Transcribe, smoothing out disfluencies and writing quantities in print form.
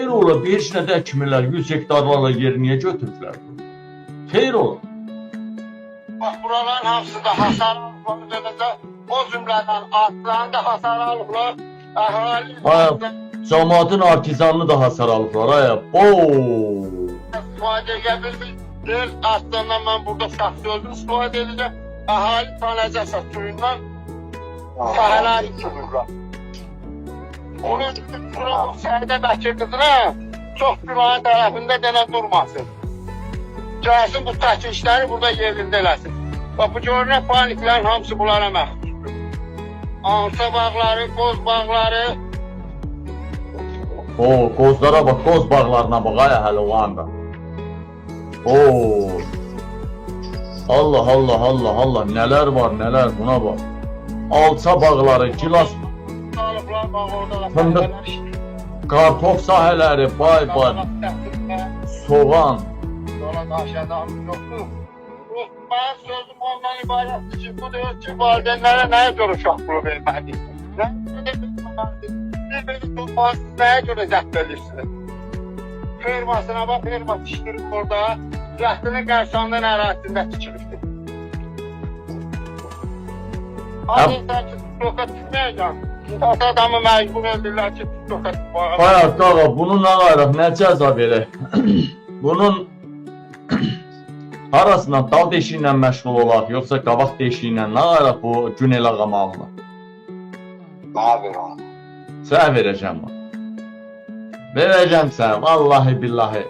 Xeyr ola, bir işinə də əkmirlər, 100 hektarlarla yeri niyə götürürlər? Xeyr ola. Bax, buraların hamısı da hasar alıblar, o cümlədən artlarını da hasar alıblar, əhali Cəmaatın artizanını da hasar alıblar, aya, istifadə edə artlarından mən burada şəxsi özüm istifadə edəcəm, əhali tanəcəsə suyundan səhələr içirirlər. Onun üçün Səidə Bəkir qızına çox günahın tərəfində denə durmasın. Gəlsin bu tək işləri burada yerində eləsin. Bax, bu görünən paniklərin hamısı bunlara məxsusdur. Ansa bağları, qoz bağları. Qozlara bax, qoz bağlarına bax, aya hələ o anda. Allah, Allah, Allah, Allah, nələr var, nələr, buna bax. Alça bağları, gilas, fındıq, kartof sahələri, bay, soğan. Yola daşıyacağımız yoxdur. Mənim sözüm ondan ibarətdir ki, bu deyir ki, valideynlərə nəyə görə uşaq pulu vermədik? Bir tutmasız nəyə görə zəbt edirsiniz? Firmasına bax, firma tikdirib orada, rəhdinin qarşısından ərazisində tikilibdir. Adətən ki, TikTok'a tikməyəcəm. Adamı məcbur edirlər ki, TikTok'a tikməyəcəm. Bayaq, qaqa, bunu nə qayraq, nə cəza verək? Bunun arasından dal deşiyi ilə məşğul olaq, yoxsa qabaq deşiyi ilə nə qayraq bu gün elə qamağına? Mənə ver onu. Sənə verəcəm onu. Verəcəm sənə, vallahi billahi.